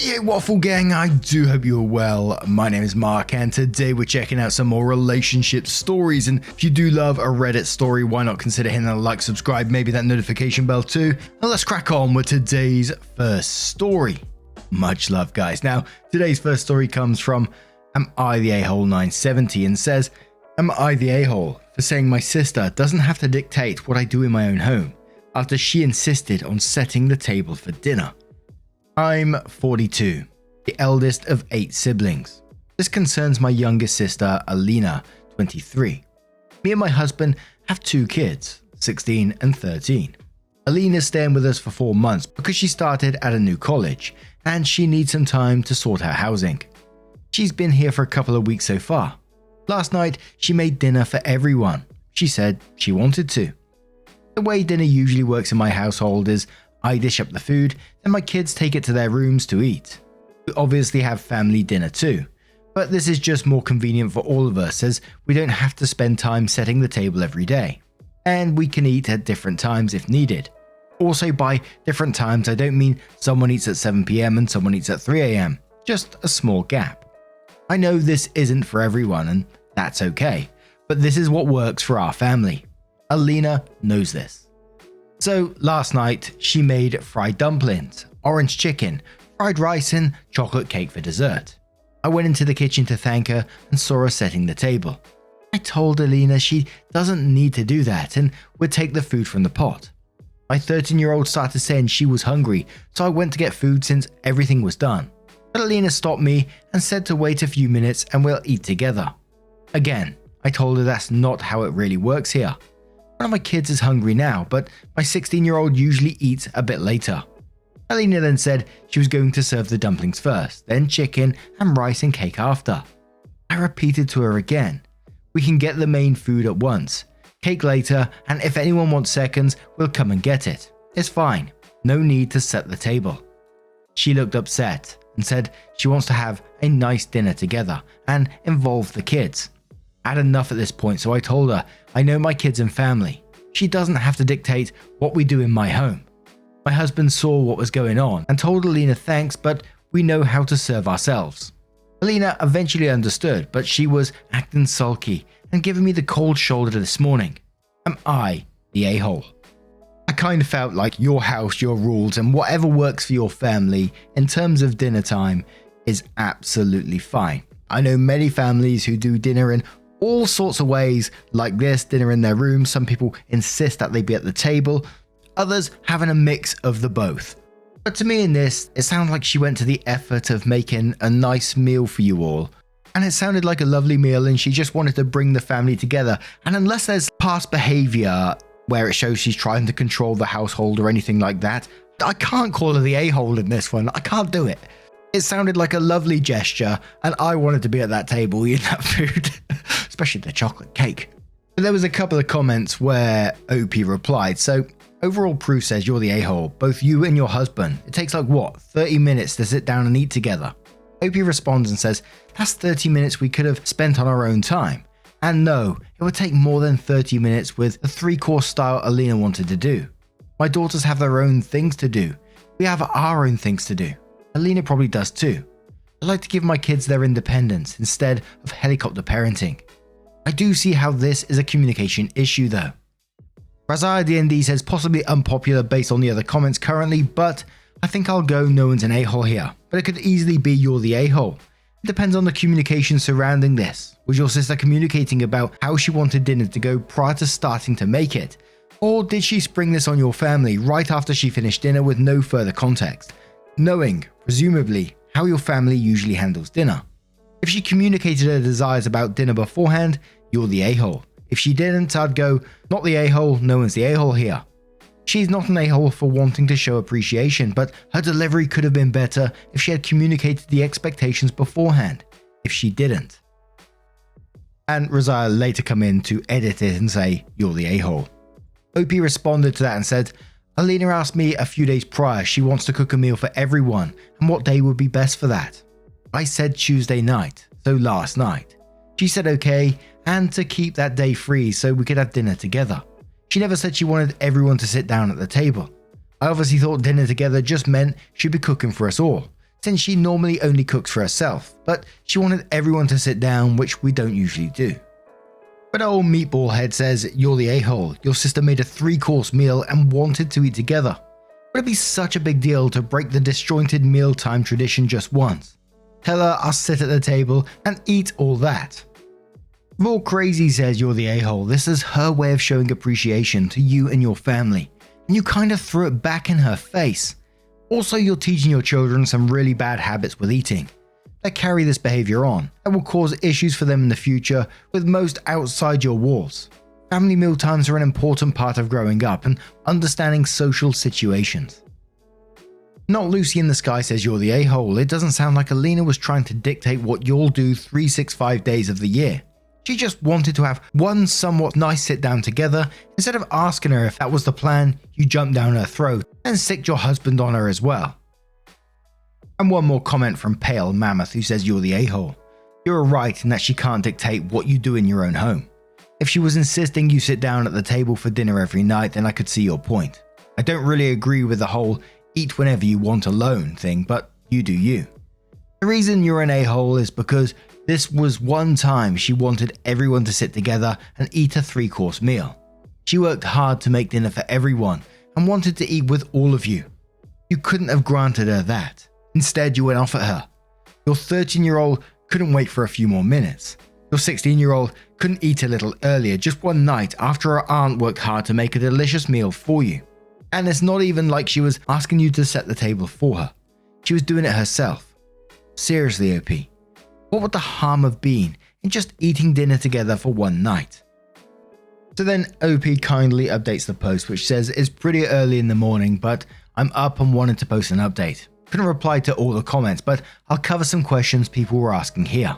Hey Waffle Gang, I do hope you're well. My name is Mark and today we're checking out some more relationship stories, and if you do love a Reddit story, why not consider hitting that like, subscribe, maybe that notification bell too. And let's crack on with today's first story. Much love guys. Now today's first story comes from Am I the A-hole 970 and says, am I the a-hole for saying my sister doesn't have to dictate what I do in my own home after she insisted on setting the table for dinner? I'm 42, the eldest of 8 siblings. This concerns my youngest sister, Alina, 23. Me and my husband have 2 kids, 16 and 13. Alina's staying with us for 4 months because she started at a new college and she needs some time to sort out housing. She's been here for a couple of weeks so far. Last night, she made dinner for everyone. She said she wanted to. The way dinner usually works in my household is I dish up the food, then my kids take it to their rooms to eat. We obviously have family dinner too, but this is just more convenient for all of us as we don't have to spend time setting the table every day. And we can eat at different times if needed. Also by different times I don't mean someone eats at 7 PM and someone eats at 3 AM, just a small gap. I know this isn't for everyone and that's okay, but this is what works for our family. Alina knows this. So last night she made fried dumplings, orange chicken, fried rice and chocolate cake for dessert. I went into the kitchen to thank her and saw her setting the table. I told Alina she doesn't need to do that and would take the food from the pot. My 13-year-old started saying she was hungry, so I went to get food since everything was done. But Alina stopped me and said to wait a few minutes and we'll eat together. Again, I told her that's not how it really works here. One of my kids is hungry now, but my 16-year-old usually eats a bit later. Alina then said she was going to serve the dumplings first, then chicken and rice and cake after. I repeated to her again, we can get the main food at once, cake later, and if anyone wants seconds, we'll come and get it. It's fine, no need to set the table. She looked upset and said she wants to have a nice dinner together and involve the kids. I had enough at this point, so I told her I know my kids and family. She doesn't have to dictate what we do in my home. My husband saw what was going on and told Alina thanks, but we know how to serve ourselves. Alina eventually understood, but she was acting sulky and giving me the cold shoulder this morning. Am I the a-hole? I kind of felt like your house, your rules, and whatever works for your family in terms of dinner time is absolutely fine. I know many families who do dinner in all sorts of ways, like this, dinner in their room. Some people insist that they be at the table, others having a mix of the both. But to me in this, it sounded like she went to the effort of making a nice meal for you all. And it sounded like a lovely meal and she just wanted to bring the family together. And unless there's past behavior where it shows she's trying to control the household or anything like that, I can't call her the a-hole in this one. I can't do it. It sounded like a lovely gesture and I wanted to be at that table eating that food, especially the chocolate cake. But there was a couple of comments where OP replied, so overall proof says you're the a-hole, both you and your husband. It takes like what, 30 minutes to sit down and eat together? OP responds and says, that's 30 minutes we could have spent on our own time. And no, it would take more than 30 minutes with the 3-course style Alina wanted to do. My daughters have their own things to do. We have our own things to do. Alina probably does too. I like to give my kids their independence instead of helicopter parenting. I do see how this is a communication issue though. Razaya DND says possibly unpopular based on the other comments currently, but I think I'll go no one's an a-hole here, but it could easily be you're the a-hole. It depends on the communication surrounding this. Was your sister communicating about how she wanted dinner to go prior to starting to make it? Or did she spring this on your family right after she finished dinner with no further context? Knowing, presumably, how your family usually handles dinner. If she communicated her desires about dinner beforehand, you're the a-hole. If she didn't, I'd go, not the a-hole, no one's the a-hole here. She's not an a-hole for wanting to show appreciation, but her delivery could have been better if she had communicated the expectations beforehand. If she didn't. And Razaya later come in to edit it and say, you're the a-hole. OP responded to that and said, Alina asked me a few days prior she wants to cook a meal for everyone and what day would be best for that. I said Tuesday night, so last night. She said okay, and to keep that day free so we could have dinner together. She never said she wanted everyone to sit down at the table. I obviously thought dinner together just meant she'd be cooking for us all, since she normally only cooks for herself, but she wanted everyone to sit down, which we don't usually do. But old Meatball Head says, "You're the a-hole. Your sister made a 3-course meal and wanted to eat together. Would it be such a big deal to break the disjointed mealtime tradition just once? Tell her I'll sit at the table and eat all that." Raw Crazy says, "You're the a-hole. This is her way of showing appreciation to you and your family, and you kind of threw it back in her face. Also, you're teaching your children some really bad habits with eating that carry this behavior on, that will cause issues for them in the future with most outside your walls. Family mealtimes are an important part of growing up and understanding social situations." Not Lucy in the Sky says, "You're the a-hole. It doesn't sound like Alina was trying to dictate what you'll do 365 days of the year. She just wanted to have one somewhat nice sit down together. Instead of asking her if that was the plan, you jumped down her throat and sicked your husband on her as well." And one more comment from Pale Mammoth, who says, "You're the a-hole. You're right in that she can't dictate what you do in your own home. If she was insisting you sit down at the table for dinner every night, then I could see your point. I don't really agree with the whole eat whenever you want alone thing, but you do you. The reason you're an a-hole is because this was one time she wanted everyone to sit together and eat a 3-course meal. She worked hard to make dinner for everyone and wanted to eat with all of you. You couldn't have granted her that. Instead, you went off at her. Your 13-year-old couldn't wait for a few more minutes. Your 16-year-old couldn't eat a little earlier just one night after her aunt worked hard to make a delicious meal for you. And it's not even like she was asking you to set the table for her. She was doing it herself. Seriously, OP, what would the harm have been in just eating dinner together for one night?" So then OP kindly updates the post, which says, "It's pretty early in the morning, but I'm up and wanted to post an update. Couldn't reply to all the comments, but I'll cover some questions people were asking here.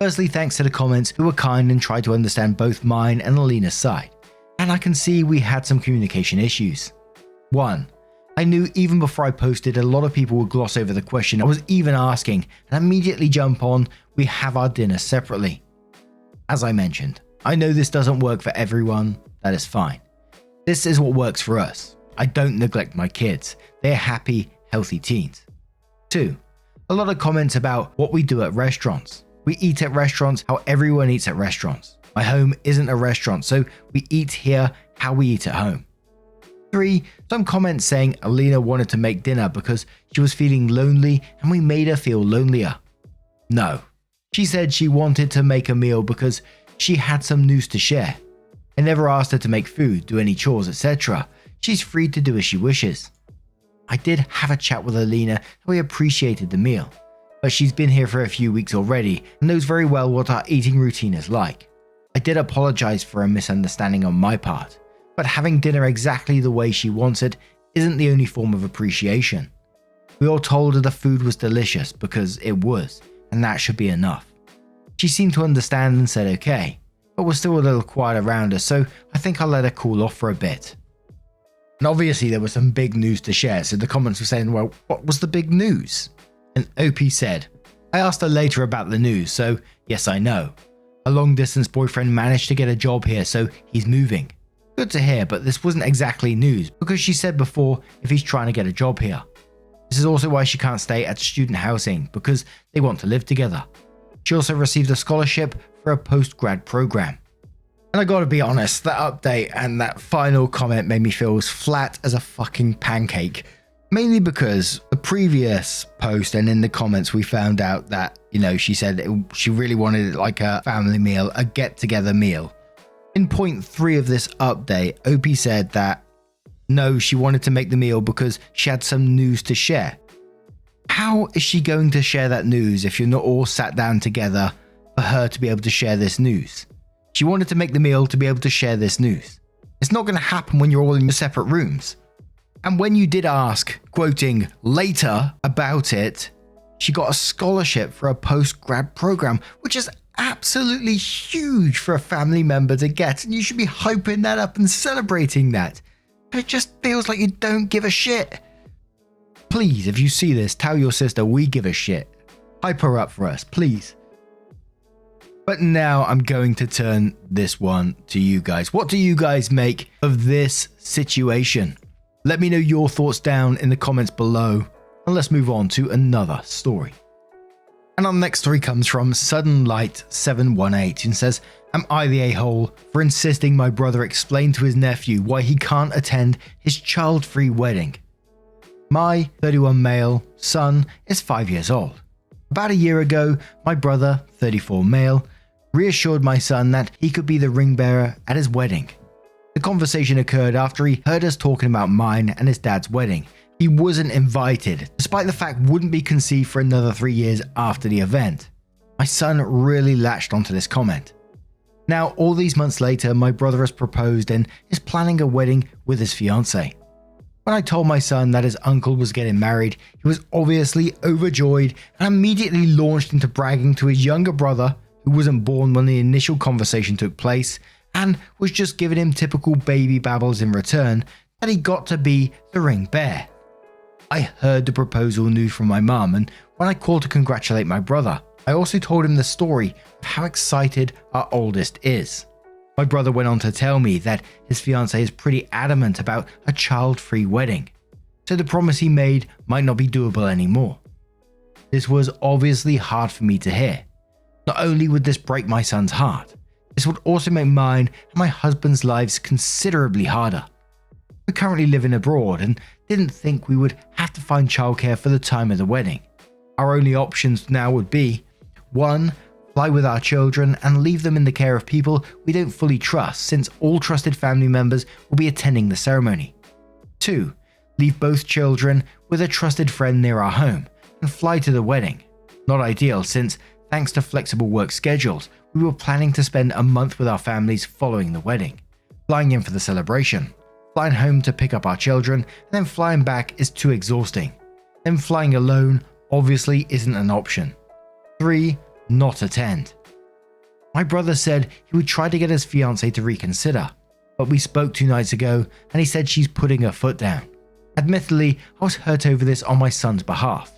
Firstly, thanks to the comments who were kind and tried to understand both mine and Alina's side. And I can see we had some communication issues. 1. I knew even before I posted, a lot of people would gloss over the question I was even asking and immediately jump on, we have our dinner separately. As I mentioned, I know this doesn't work for everyone, that is fine. This is what works for us. I don't neglect my kids. They are happy, healthy teens. 2. A lot of comments about what we do at restaurants. We eat at restaurants how everyone eats at restaurants. My home isn't a restaurant, so we eat here how we eat at home. 3. Some comments saying Alina wanted to make dinner because she was feeling lonely and we made her feel lonelier. No. She said she wanted to make a meal because she had some news to share. I never asked her to make food, do any chores, etc. She's free to do as she wishes. I did have a chat with Alina and we appreciated the meal, but she's been here for a few weeks already and knows very well what our eating routine is like. I did apologize for a misunderstanding on my part, but having dinner exactly the way she wants it isn't the only form of appreciation. We all told her the food was delicious because it was, and that should be enough. She seemed to understand and said okay, but was still a little quiet around us, so I think I'll let her cool off for a bit. And obviously there was some big news to share, so the comments were saying, well, what was the big news? And OP said, I asked her later about the news, so yes, I know. A long distance boyfriend managed to get a job here, so he's moving. Good to hear, but this wasn't exactly news because she said before if he's trying to get a job here. This is also why she can't stay at student housing because they want to live together. She also received a scholarship for a post-grad program. And I gotta be honest, that update and that final comment made me feel as flat as a fucking pancake. Mainly because the previous post and in the comments we found out that, she said she really wanted it like a family meal, a get-together meal. In point 3 of this update, OP said that no, she wanted to make the meal because she had some news to share. How is she going to share that news if you're not all sat down together for her to be able to share this news? She wanted to make the meal to be able to share this news. It's not going to happen when you're all in your separate rooms. And when you did ask, quoting, later about it, she got a scholarship for a post-grad program, which is absolutely huge for a family member to get, and you should be hyping that up and celebrating that. But it just feels like you don't give a shit. Please, if you see this, tell your sister we give a shit. Hype her up for us, please. But now I'm going to turn this one to you guys. What do you guys make of this situation? Let me know your thoughts down in the comments below. And let's move on to another story. And our next story comes from Sudden Light 718 and says, "Am I the a-hole for insisting my brother explain to his nephew why he can't attend his child-free wedding? My 31 male son is 5 years old. About a year ago, my brother, 34 male, reassured my son that he could be the ring bearer at his wedding. The conversation occurred after he heard us talking about mine and his dad's wedding. He wasn't invited, despite the fact wouldn't be conceived for another 3 years after the event. My son really latched onto this comment. Now, all these months later, my brother has proposed and is planning a wedding with his fiancée. When I told my son that his uncle was getting married, he was obviously overjoyed and immediately launched into bragging to his younger brother, who wasn't born when the initial conversation took place, and was just giving him typical baby babbles in return, that he got to be the ring bearer. I heard the proposal news from my mum, and when I called to congratulate my brother, I also told him the story of how excited our oldest is. My brother went on to tell me that his fiancée is pretty adamant about a child-free wedding, so the promise he made might not be doable anymore. This was obviously hard for me to hear. Not only would this break my son's heart, this would also make mine and my husband's lives considerably harder. We're currently living abroad and didn't think we would have to find childcare for the time of the wedding. Our only options now would be 1. Fly with our children and leave them in the care of people we don't fully trust, since all trusted family members will be attending the ceremony. 2. Leave both children with a trusted friend near our home and fly to the wedding. Not ideal, since thanks to flexible work schedules, we were planning to spend a month with our families following the wedding. Flying in for the celebration, flying home to pick up our children, and then flying back is too exhausting. Then flying alone obviously isn't an option. 3. Not attend. My brother said he would try to get his fiancée to reconsider, but we spoke 2 nights ago and he said she's putting her foot down. Admittedly, I was hurt over this on my son's behalf.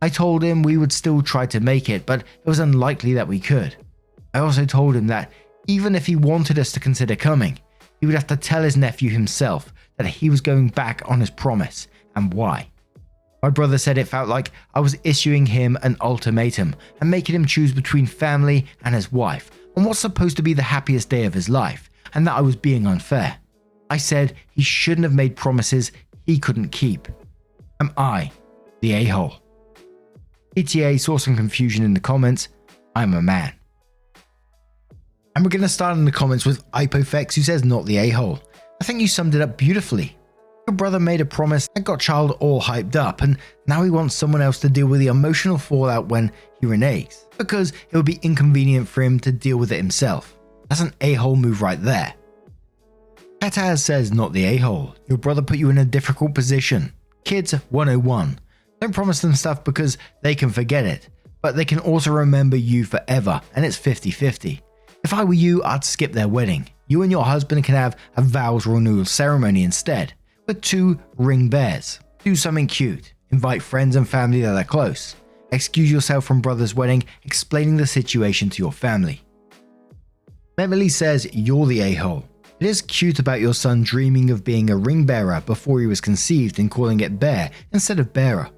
I told him we would still try to make it, but it was unlikely that we could. I also told him that even if he wanted us to consider coming, he would have to tell his nephew himself that he was going back on his promise and why. My brother said it felt like I was issuing him an ultimatum and making him choose between family and his wife on what's supposed to be the happiest day of his life, and that I was being unfair. I said he shouldn't have made promises he couldn't keep. Am I the a-hole? ETA saw some confusion in the comments. I'm a man. And we're going to start in the comments with Ipofex, who says not the a-hole. I think you summed it up beautifully. Your brother made a promise that got child all hyped up, and now he wants someone else to deal with the emotional fallout when he reneges, because it would be inconvenient for him to deal with it himself. That's an a-hole move right there. Kataz says not the a-hole. Your brother put you in a difficult position. Kids 101. Don't promise them stuff because they can forget it, but they can also remember you forever, and it's 50-50. If I were you, I'd skip their wedding. You and your husband can have a vows renewal ceremony instead, with 2 ring bears. Do something cute. Invite friends and family that are close. Excuse yourself from brother's wedding, explaining the situation to your family. Emily says you're the a-hole. It is cute about your son dreaming of being a ring bearer before he was conceived and calling it bear instead of bearer.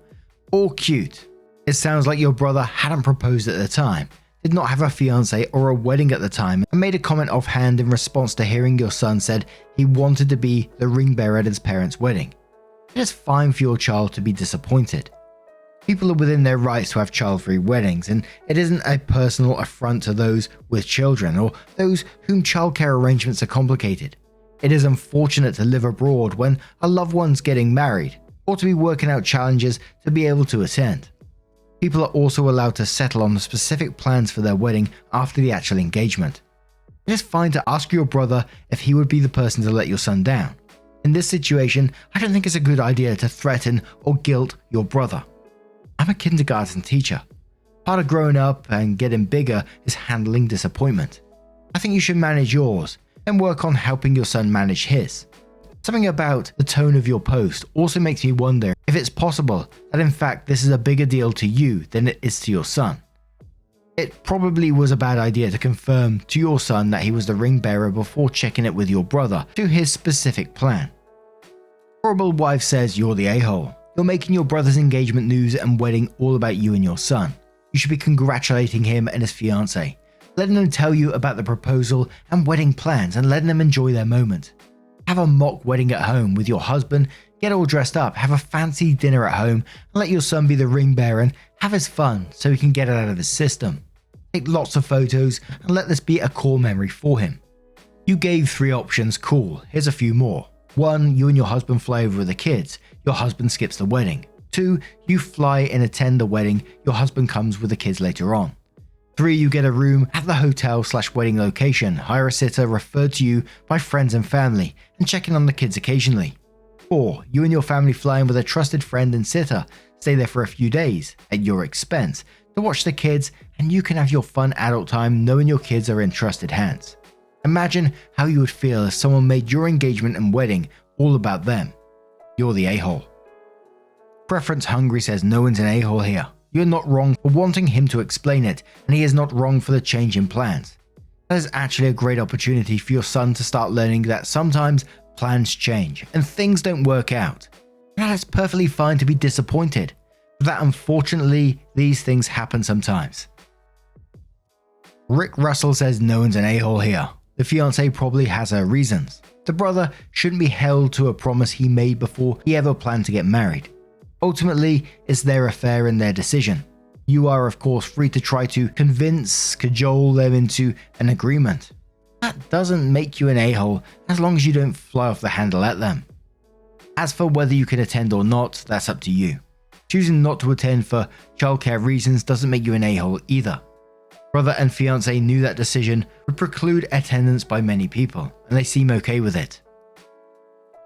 All cute. It sounds like your brother hadn't proposed at the time, did not have a fiancé or a wedding at the time, and made a comment offhand in response to hearing your son said he wanted to be the ring bearer at his parents' wedding. It is fine for your child to be disappointed. People are within their rights to have child-free weddings, and it isn't a personal affront to those with children or those whom childcare arrangements are complicated. It is unfortunate to live abroad when a loved one's getting married, or to be working out challenges to be able to attend. People are also allowed to settle on the specific plans for their wedding after the actual engagement. It is fine to ask your brother if he would be the person to let your son down. In this situation, I don't think it's a good idea to threaten or guilt your brother. I'm a kindergarten teacher. Part of growing up and getting bigger is handling disappointment. I think you should manage yours and work on helping your son manage his. Something about the tone of your post also makes me wonder if it's possible that in fact this is a bigger deal to you than it is to your son. It probably was a bad idea to confirm to your son that he was the ring bearer before checking it with your brother to his specific plan. Horrible Wife says you're the a-hole. You're making your brother's engagement news and wedding all about you and your son. You should be congratulating him and his fiancée, letting them tell you about the proposal and wedding plans and letting them enjoy their moment. Have a mock wedding at home with your husband, get all dressed up, have a fancy dinner at home, and let your son be the ring bearer and have his fun so he can get it out of his system. Take lots of photos and let this be a core memory for him. You gave 3 options, cool, here's a few more. 1. You and your husband fly over with the kids, your husband skips the wedding. 2. You fly and attend the wedding, your husband comes with the kids later on. 3. You get a room at the hotel/wedding location, hire a sitter referred to you by friends and family, and check in on the kids occasionally. 4. You and your family fly in with a trusted friend and sitter, stay there for a few days, at your expense, to watch the kids, and you can have your fun adult time knowing your kids are in trusted hands. Imagine how you would feel if someone made your engagement and wedding all about them. You're the a-hole. Preference Hungry says no one's an a-hole here. You're not wrong for wanting him to explain it, and he is not wrong for the change in plans. That is actually a great opportunity for your son to start learning that sometimes plans change and things don't work out. And that it's perfectly fine to be disappointed, but that unfortunately these things happen sometimes. Rick Russell says no one's an a-hole here. The fiancée probably has her reasons. The brother shouldn't be held to a promise he made before he ever planned to get married. Ultimately, it's their affair and their decision. You are of course free to try to cajole them into an agreement. That doesn't make you an a-hole as long as you don't fly off the handle at them. As for whether you can attend or not, that's up to you. Choosing not to attend for childcare reasons doesn't make you an a-hole either. Brother and fiancé knew that decision would preclude attendance by many people, and they seem okay with it.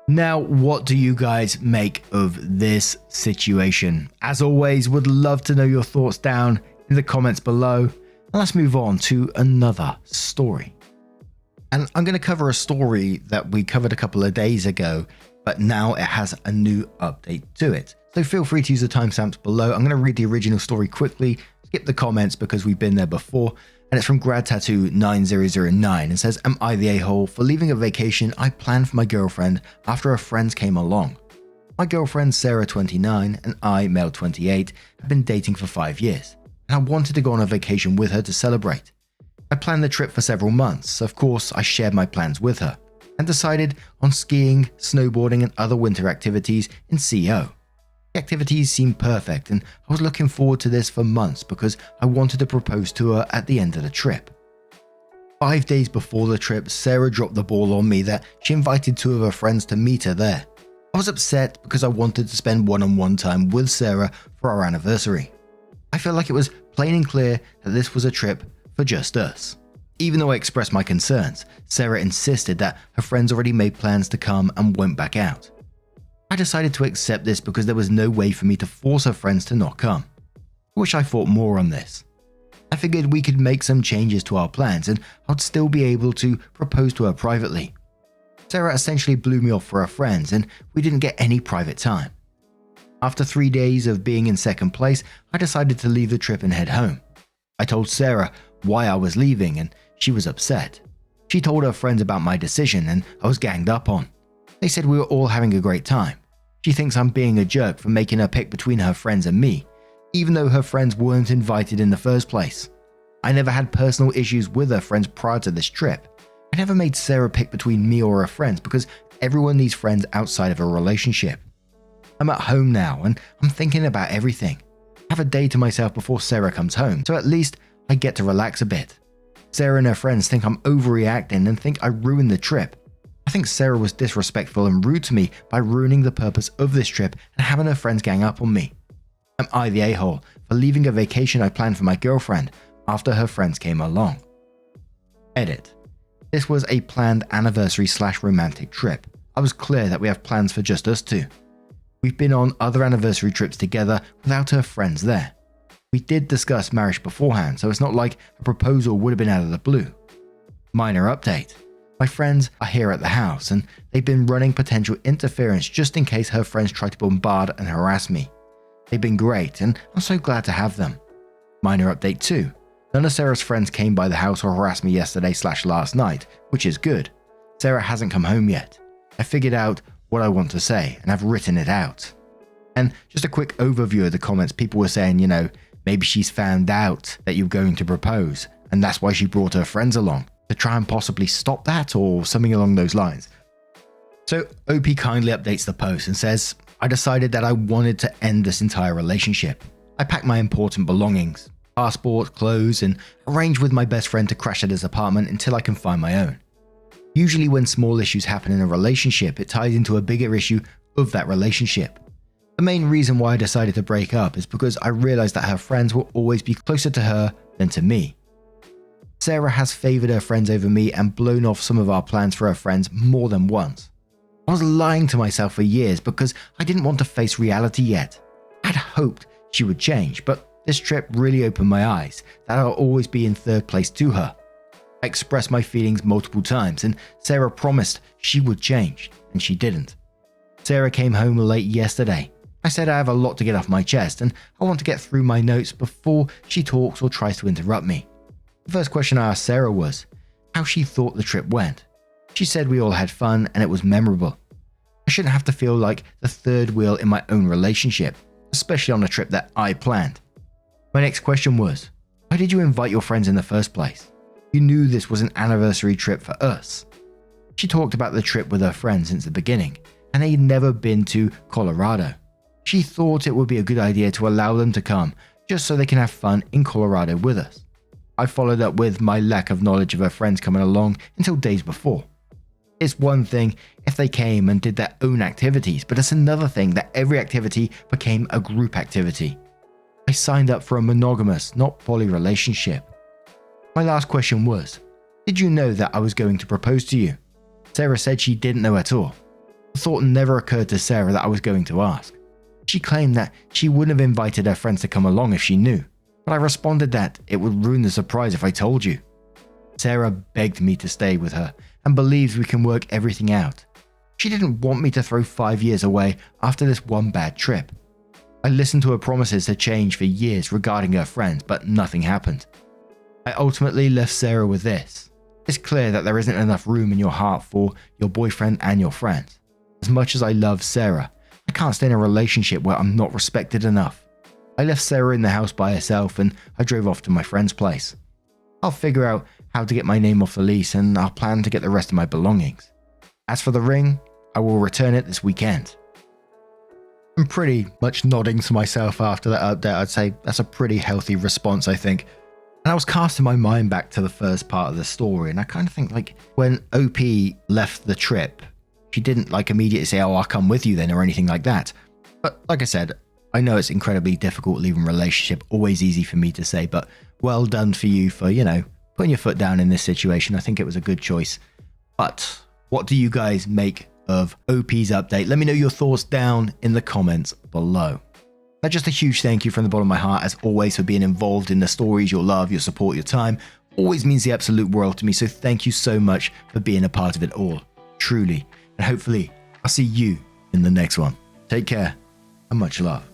Now, what do you guys make of this situation? As always, would love to know your thoughts down in the comments below. And let's move on to another story. And I'm going to cover a story that we covered a couple of days ago, but now it has a new update to it. So feel free to use the timestamps below. I'm going to read the original story quickly, skip the comments because we've been there before. And it's from GradTattoo9009 and says, am I the a-hole for leaving a vacation I planned for my girlfriend after her friends came along? My girlfriend Sarah 29 and I, male 28, have been dating for 5 years, and I wanted to go on a vacation with her to celebrate. I planned the trip for several months. Of course, I shared my plans with her and decided on skiing, snowboarding and other winter activities in CO. The activities seemed perfect and I was looking forward to this for months because I wanted to propose to her at the end of the trip. 5 days before the trip, Sarah dropped the ball on me that she invited 2 of her friends to meet her there. I was upset because I wanted to spend one-on-one time with Sarah for our anniversary. I felt like it was plain and clear that this was a trip for just us. Even though I expressed my concerns, Sarah insisted that her friends already made plans to come and went back out. I decided to accept this because there was no way for me to force her friends to not come. I wish I thought more on this. I figured we could make some changes to our plans and I'd still be able to propose to her privately. Sarah essentially blew me off for her friends and we didn't get any private time. After 3 days of being in second place, I decided to leave the trip and head home. I told Sarah why I was leaving and she was upset. She told her friends about my decision and I was ganged up on. They said we were all having a great time. She thinks I'm being a jerk for making her pick between her friends and me, even though her friends weren't invited in the first place. I never had personal issues with her friends prior to this trip. I never made Sarah pick between me or her friends because everyone needs friends outside of a relationship. I'm at home now and I'm thinking about everything. I have a day to myself before Sarah comes home, so at least I get to relax a bit. Sarah and her friends think I'm overreacting and think I ruined the trip. I think Sarah was disrespectful and rude to me by ruining the purpose of this trip and having her friends gang up on me. Am I the a-hole for leaving a vacation I planned for my girlfriend after her friends came along? Edit. This was a planned anniversary/romantic trip. I was clear that we have plans for just us 2. We've been on other anniversary trips together without her friends there. We did discuss marriage beforehand, so it's not like a proposal would have been out of the blue. Minor update. My friends are here at the house and they've been running potential interference just in case her friends try to bombard and harass me. They've been great and I'm so glad to have them. Minor update too. None of Sarah's friends came by the house or harassed me yesterday/last night, which is good. Sarah hasn't come home yet. I figured out what I want to say and I've written it out. And just a quick overview of the comments, people were saying, maybe she's found out that you're going to propose, and that's why she brought her friends along, to try and possibly stop that, or something along those lines. So OP kindly updates the post and says, I decided that I wanted to end this entire relationship. I packed my important belongings, passport, clothes, and arranged with my best friend to crash at his apartment until I can find my own. Usually when small issues happen in a relationship, it ties into a bigger issue of that relationship. The main reason why I decided to break up is because I realized that her friends will always be closer to her than to me. Sarah has favored her friends over me and blown off some of our plans for her friends more than once. I was lying to myself for years because I didn't want to face reality yet. I'd hoped she would change, but this trip really opened my eyes that I'll always be in third place to her. I expressed my feelings multiple times and Sarah promised she would change, and she didn't. Sarah came home late yesterday. I said I have a lot to get off my chest and I want to get through my notes before she talks or tries to interrupt me. The first question I asked Sarah was how she thought the trip went. She said we all had fun and it was memorable. I shouldn't have to feel like the third wheel in my own relationship, especially on a trip that I planned. My next question was, why did you invite your friends in the first place? You knew this was an anniversary trip for us. She talked about the trip with her friends since the beginning, and they'd never been to Colorado. She thought it would be a good idea to allow them to come, just so they can have fun in Colorado with us. I followed up with my lack of knowledge of her friends coming along until days before. It's one thing if they came and did their own activities, but it's another thing that every activity became a group activity. I signed up for a monogamous, not poly relationship. My last question was, did you know that I was going to propose to you? Sarah said she didn't know at all. The thought never occurred to Sarah that I was going to ask. She claimed that she wouldn't have invited her friends to come along if she knew, but I responded that it would ruin the surprise if I told you. Sarah begged me to stay with her and believes we can work everything out. She didn't want me to throw 5 years away after this one bad trip. I listened to her promises to change for years regarding her friends, but nothing happened. I ultimately left Sarah with this. It's clear that there isn't enough room in your heart for your boyfriend and your friends. As much as I love Sarah, I can't stay in a relationship where I'm not respected enough. I left Sarah in the house by herself and I drove off to my friend's place. I'll figure out how to get my name off the lease and I'll plan to get the rest of my belongings. As for the ring, I will return it this weekend. I'm pretty much nodding to myself after that update. I'd say that's a pretty healthy response, I think. And I was casting my mind back to the first part of the story, and I kind of think like when OP left the trip, she didn't like immediately say, oh, I'll come with you then or anything like that. But like I said, I know it's incredibly difficult leaving a relationship, always easy for me to say, but well done for you for, putting your foot down in this situation. I think it was a good choice. But what do you guys make of OP's update? Let me know your thoughts down in the comments below. Now, just a huge thank you from the bottom of my heart, as always, for being involved in the stories, your love, your support, your time. Always means the absolute world to me, so thank you so much for being a part of it all. Truly. And hopefully, I'll see you in the next one. Take care and much love.